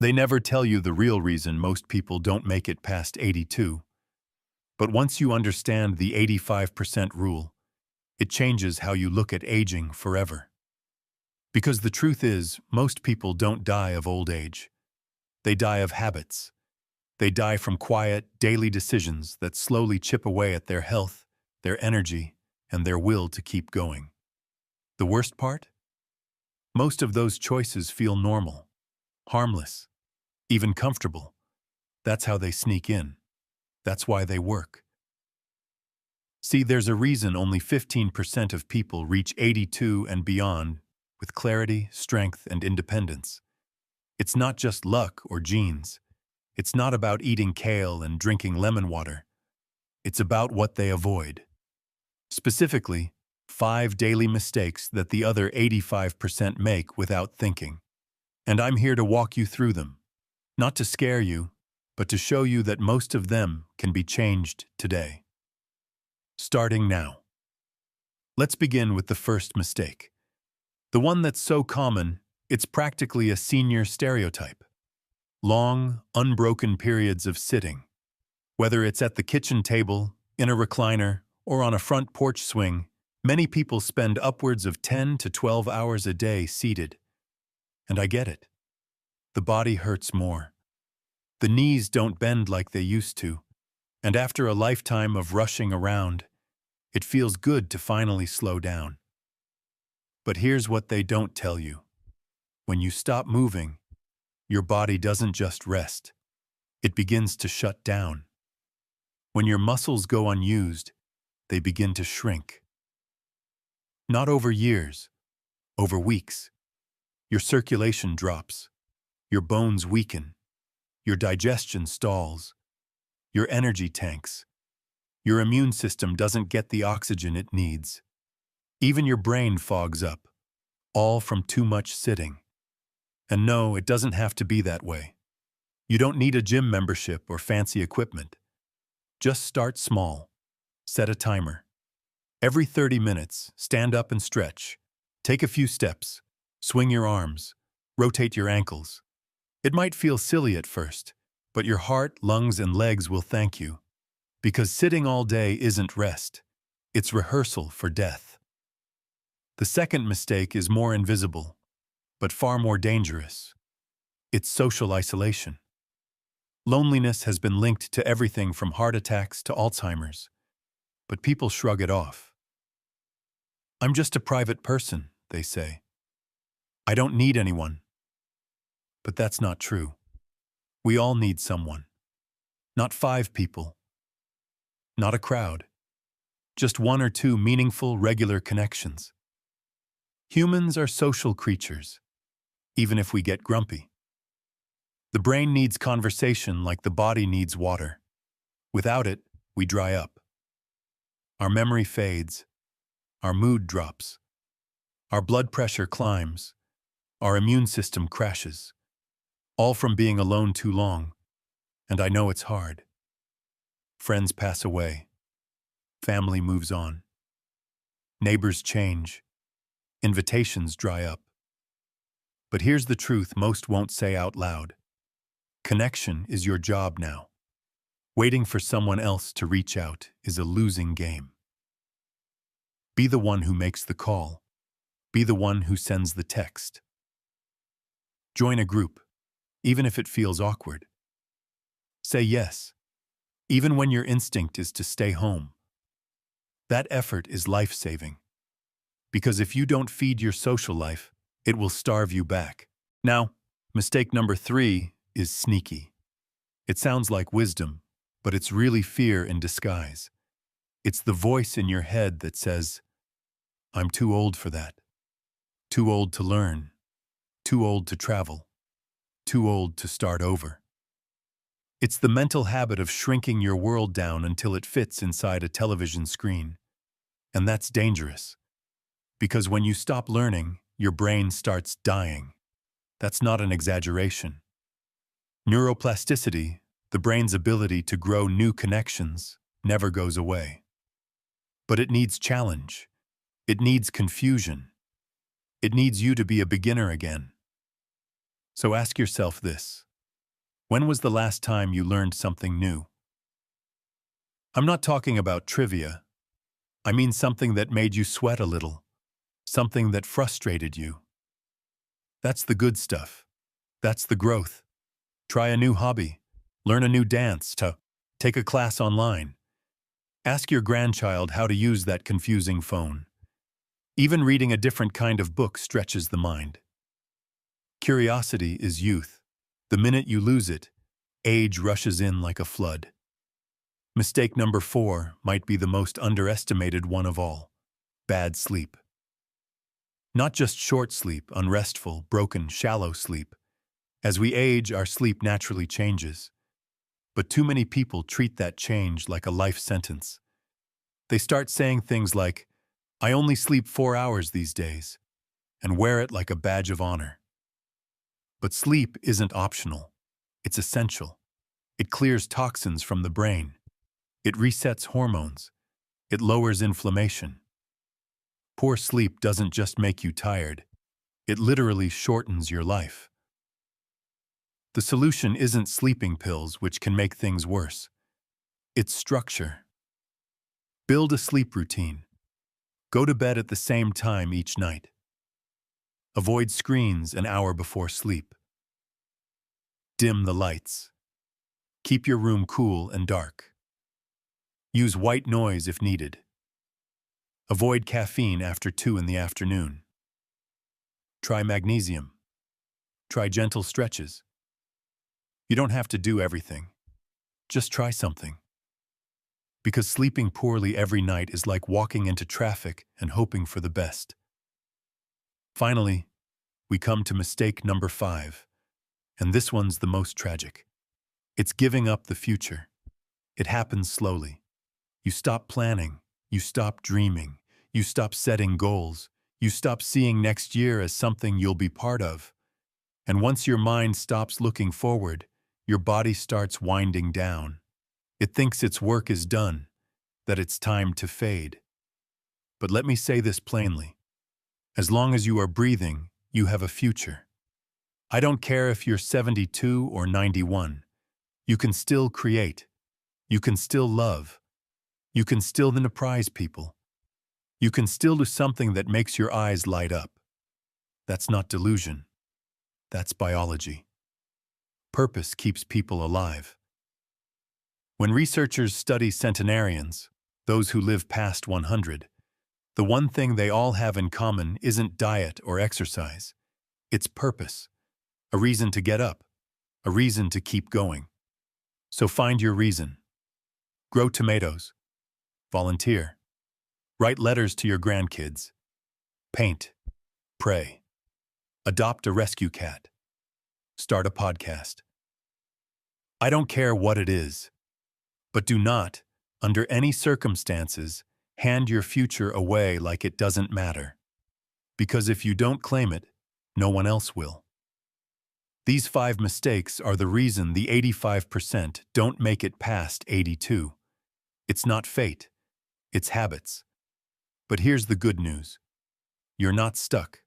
They never tell you the real reason most people don't make it past 82. But once you understand the 85% rule, it changes how you look at aging forever. Because the truth is, most people don't die of old age. They die of habits. They die from quiet, daily decisions that slowly chip away at their health, their energy, and their will to keep going. The worst part? Most of those choices feel normal, harmless, even comfortable. That's how they sneak in. That's why they work. See, there's a reason only 15% of people reach 82 and beyond with clarity, strength, and independence. It's not just luck or genes. It's not about eating kale and drinking lemon water. It's about what they avoid. Specifically, 5 daily mistakes that the other 85% make without thinking. And I'm here to walk you through them. Not to scare you, but to show you that most of them can be changed today. Starting now. Let's begin with the first mistake. The one that's so common, it's practically a senior stereotype. Long, unbroken periods of sitting. Whether it's at the kitchen table, in a recliner, or on a front porch swing, many people spend upwards of 10 to 12 hours a day seated. And I get it. The body hurts more. The knees don't bend like they used to, and after a lifetime of rushing around, it feels good to finally slow down. But here's what they don't tell you. When you stop moving, your body doesn't just rest. It begins to shut down. When your muscles go unused, they begin to shrink. Not over years, over weeks. Your circulation drops. Your bones weaken. Your digestion stalls. Your energy tanks. Your immune system doesn't get the oxygen it needs. Even your brain fogs up, all from too much sitting. And no, it doesn't have to be that way. You don't need a gym membership or fancy equipment. Just start small. Set a timer. Every 30 minutes, stand up and stretch. Take a few steps. Swing your arms. Rotate your ankles. It might feel silly at first, but your heart, lungs, and legs will thank you. Because sitting all day isn't rest. It's rehearsal for death. The second mistake is more invisible, but far more dangerous. It's social isolation. Loneliness has been linked to everything from heart attacks to Alzheimer's, but people shrug it off. I'm just a private person, they say. I don't need anyone. But that's not true. We all need someone. Not 5 people. Not a crowd. Just 1 or 2 meaningful, regular connections. Humans are social creatures, even if we get grumpy. The brain needs conversation like the body needs water. Without it, we dry up. Our memory fades. Our mood drops. Our blood pressure climbs. Our immune system crashes. All from being alone too long. And I know it's hard. Friends pass away. Family moves on. Neighbors change. Invitations dry up. But here's the truth most won't say out loud. Connection is your job now. Waiting for someone else to reach out is a losing game. Be the one who makes the call. Be the one who sends the text. Join a group, even if it feels awkward. Say yes, even when your instinct is to stay home. That effort is life-saving. Because if you don't feed your social life, it will starve you back. Now, mistake number 3 is sneaky. It sounds like wisdom, but it's really fear in disguise. It's the voice in your head that says, I'm too old for that. Too old to learn. Too old to travel. Too old to start over. It's the mental habit of shrinking your world down until it fits inside a television screen. And that's dangerous. Because when you stop learning, your brain starts dying. That's not an exaggeration. Neuroplasticity, the brain's ability to grow new connections, never goes away. But it needs challenge. It needs confusion. It needs you to be a beginner again. So ask yourself this. When was the last time you learned something new? I'm not talking about trivia. I mean something that made you sweat a little, something that frustrated you. That's the good stuff. That's the growth. Try a new hobby, learn a new dance, take a class online. Ask your grandchild how to use that confusing phone. Even reading a different kind of book stretches the mind. Curiosity is youth. The minute you lose it, age rushes in like a flood. Mistake number 4 might be the most underestimated one of all: bad sleep. Not just short sleep, unrestful, broken, shallow sleep. As we age, our sleep naturally changes. But too many people treat that change like a life sentence. They start saying things like, "I only sleep 4 hours these days," and wear it like a badge of honor. But sleep isn't optional. It's essential. It clears toxins from the brain. It resets hormones. It lowers inflammation. Poor sleep doesn't just make you tired. It literally shortens your life. The solution isn't sleeping pills, which can make things worse. It's structure. Build a sleep routine. Go to bed at the same time each night. Avoid screens an hour before sleep. Dim the lights. Keep your room cool and dark. Use white noise if needed. Avoid caffeine after 2 in the afternoon. Try magnesium. Try gentle stretches. You don't have to do everything. Just try something. Because sleeping poorly every night is like walking into traffic and hoping for the best. Finally, we come to mistake number 5, and this one's the most tragic. It's giving up the future. It happens slowly. You stop planning. You stop dreaming. You stop setting goals. You stop seeing next year as something you'll be part of. And once your mind stops looking forward, your body starts winding down. It thinks its work is done, that it's time to fade. But let me say this plainly. As long as you are breathing, you have a future. I don't care if you're 72 or 91. You can still create. You can still love. You can still surprise people. You can still do something that makes your eyes light up. That's not delusion. That's biology. Purpose keeps people alive. When researchers study centenarians, those who live past 100, the one thing they all have in common isn't diet or exercise. It's purpose. A reason to get up. A reason to keep going. So find your reason. Grow tomatoes. Volunteer. Write letters to your grandkids. Paint. Pray. Adopt a rescue cat. Start a podcast. I don't care what it is, but do not, under any circumstances, hand your future away like it doesn't matter. Because if you don't claim it, no one else will. These 5 mistakes are the reason the 85% don't make it past 82. It's not fate. It's habits. But here's the good news. You're not stuck.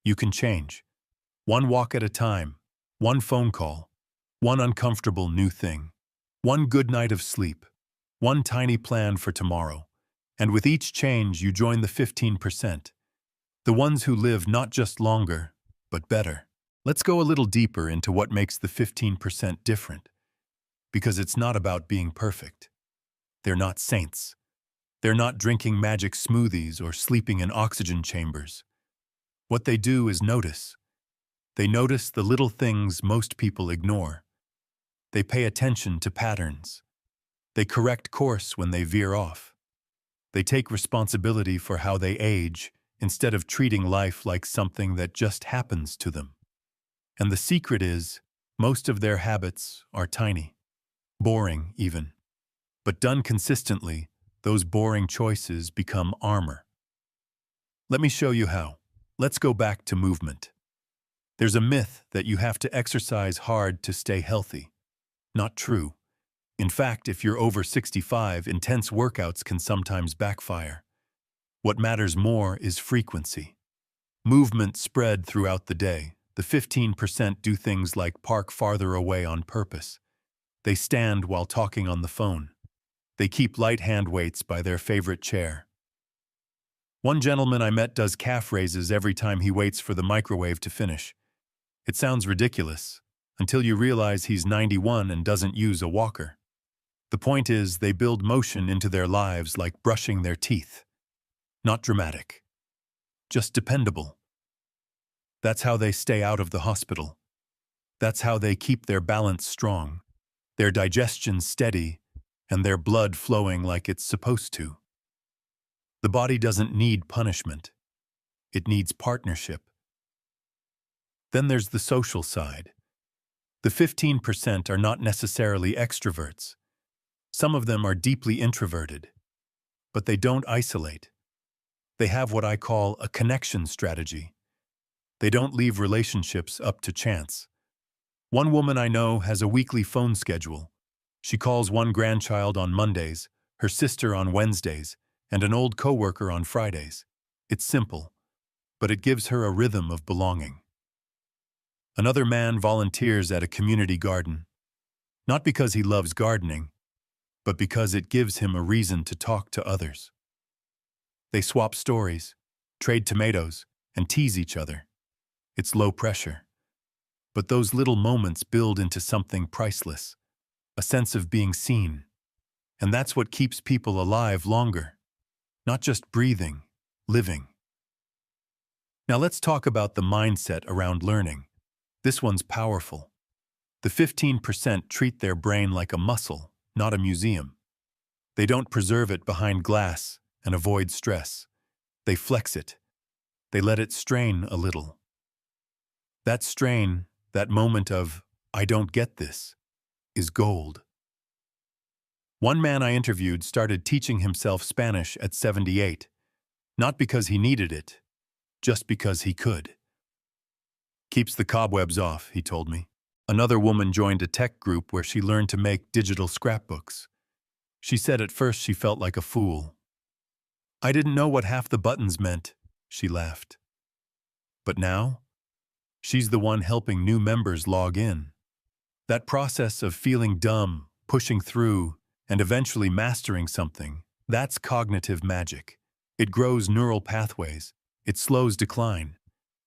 You can change. One walk at a time, one phone call, one uncomfortable new thing, one good night of sleep, one tiny plan for tomorrow. And with each change, you join the 15%. The ones who live not just longer, but better. Let's go a little deeper into what makes the 15% different. Because it's not about being perfect. They're not saints. They're not drinking magic smoothies or sleeping in oxygen chambers. What they do is notice. They notice the little things most people ignore. They pay attention to patterns. They correct course when they veer off. They take responsibility for how they age instead of treating life like something that just happens to them. And the secret is, most of their habits are tiny, boring even. But done consistently, those boring choices become armor. Let me show you how. Let's go back to movement. There's a myth that you have to exercise hard to stay healthy. Not true. In fact, if you're over 65, intense workouts can sometimes backfire. What matters more is frequency. Movement spread throughout the day, The 15% do things like park farther away on purpose. They stand while talking on the phone. They keep light hand weights by their favorite chair. One gentleman I met does calf raises every time he waits for the microwave to finish. It sounds ridiculous, until you realize he's 91 and doesn't use a walker. The point is, they build motion into their lives like brushing their teeth. Not dramatic, just dependable. That's how they stay out of the hospital. That's how they keep their balance strong, their digestion steady, and their blood flowing like it's supposed to. The body doesn't need punishment. It needs partnership. Then there's the social side. The 15% are not necessarily extroverts. Some of them are deeply introverted. But they don't isolate. They have what I call a connection strategy. They don't leave relationships up to chance. One woman I know has a weekly phone schedule. She calls one grandchild on Mondays, her sister on Wednesdays, and an old coworker on Fridays. It's simple, but it gives her a rhythm of belonging. Another man volunteers at a community garden, not because he loves gardening, but because it gives him a reason to talk to others. They swap stories, trade tomatoes, and tease each other. It's low pressure. But those little moments build into something priceless, a sense of being seen. And that's what keeps people alive longer. Not just breathing, living. Now let's talk about the mindset around learning. This one's powerful. The 15% treat their brain like a muscle, not a museum. They don't preserve it behind glass and avoid stress. They flex it. They let it strain a little. That strain, that moment of, I don't get this, is gold. One man I interviewed started teaching himself Spanish at 78, not because he needed it, just because he could. Keeps the cobwebs off, he told me. Another woman joined a tech group where she learned to make digital scrapbooks. She said at first she felt like a fool. I didn't know what half the buttons meant, she laughed. But now, she's the one helping new members log in. That process of feeling dumb, pushing through, and eventually mastering something, that's cognitive magic. It grows neural pathways. It slows decline.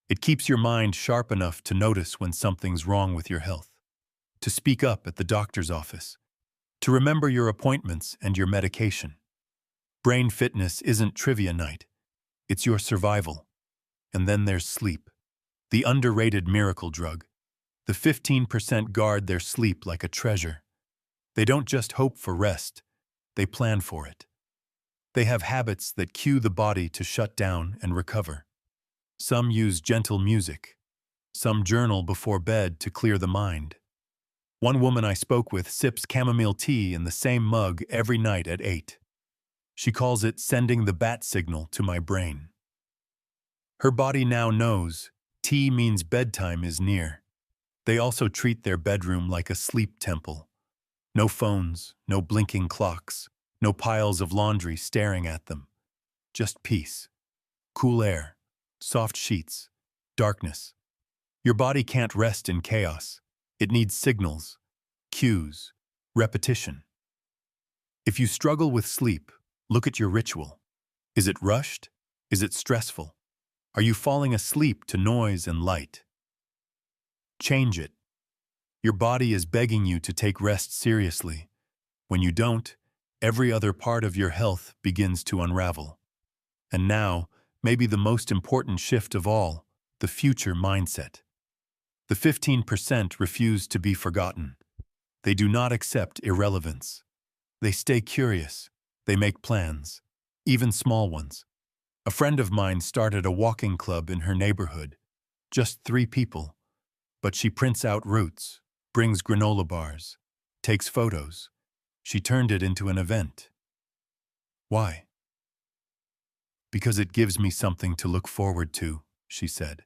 It keeps your mind sharp enough to notice when something's wrong with your health, to speak up at the doctor's office, to remember your appointments and your medication. Brain fitness isn't trivia night. It's your survival. And then there's sleep, the underrated miracle drug. The 15% guard their sleep like a treasure. They don't just hope for rest, they plan for it. They have habits that cue the body to shut down and recover. Some use gentle music. Some journal before bed to clear the mind. One woman I spoke with sips chamomile tea in the same mug every night at 8. She calls it sending the bat signal to my brain. Her body now knows tea means bedtime is near. They also treat their bedroom like a sleep temple. No phones, no blinking clocks, no piles of laundry staring at them. Just peace, cool air, soft sheets, darkness. Your body can't rest in chaos. It needs signals, cues, repetition. If you struggle with sleep, look at your ritual. Is it rushed? Is it stressful? Are you falling asleep to noise and light? Change it. Your body is begging you to take rest seriously. When you don't, every other part of your health begins to unravel. And now, maybe the most important shift of all, the future mindset. The 15% refuse to be forgotten. They do not accept irrelevance. They stay curious. They make plans, even small ones. A friend of mine started a walking club in her neighborhood. Just 3 people. But she prints out routes, brings granola bars, takes photos. She turned it into an event. Why? Because it gives me something to look forward to, she said.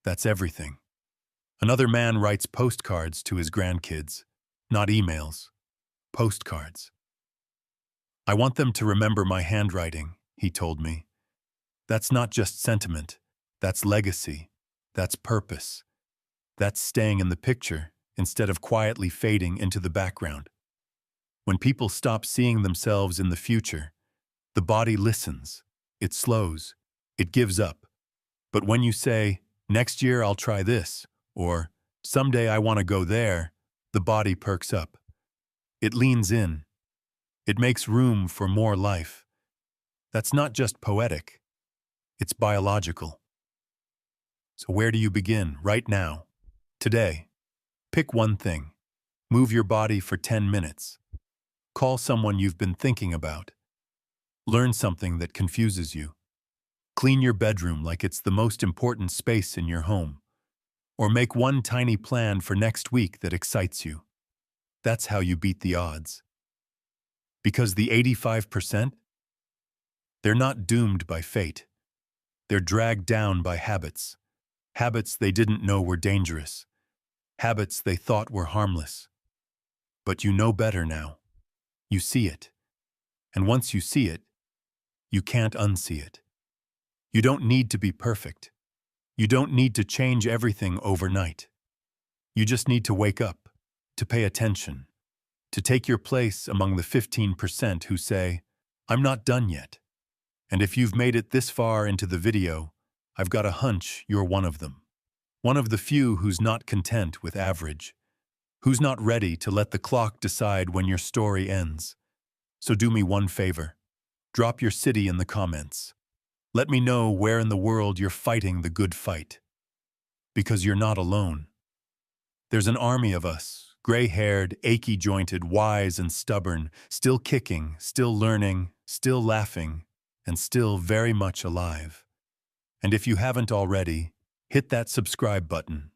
That's everything. Another man writes postcards to his grandkids, not emails, postcards. I want them to remember my handwriting, he told me. That's not just sentiment, that's legacy. That's purpose. That's staying in the picture instead of quietly fading into the background. When people stop seeing themselves in the future, the body listens, it slows, it gives up. But when you say, "Next year I'll try this," or "Someday I want to go there," the body perks up. It leans in. It makes room for more life. That's not just poetic, it's biological. So where do you begin? Right now. Today. Pick one thing. Move your body for 10 minutes. Call someone you've been thinking about. Learn something that confuses you. Clean your bedroom like it's the most important space in your home. Or make one tiny plan for next week that excites you. That's how you beat the odds. Because the 85%? They're not doomed by fate. They're dragged down by habits. Habits they didn't know were dangerous. Habits they thought were harmless. But you know better now. You see it. And once you see it, you can't unsee it. You don't need to be perfect. You don't need to change everything overnight. You just need to wake up, to pay attention, to take your place among the 15% who say, "I'm not done yet." And if you've made it this far into the video, I've got a hunch you're one of them. One of the few who's not content with average, who's not ready to let the clock decide when your story ends. So do me one favor. Drop your city in the comments. Let me know where in the world you're fighting the good fight. Because you're not alone. There's an army of us, gray-haired, achy-jointed, wise and stubborn, still kicking, still learning, still laughing, and still very much alive. And if you haven't already, hit that subscribe button.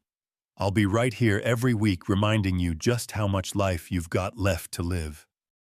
I'll be right here every week reminding you just how much life you've got left to live.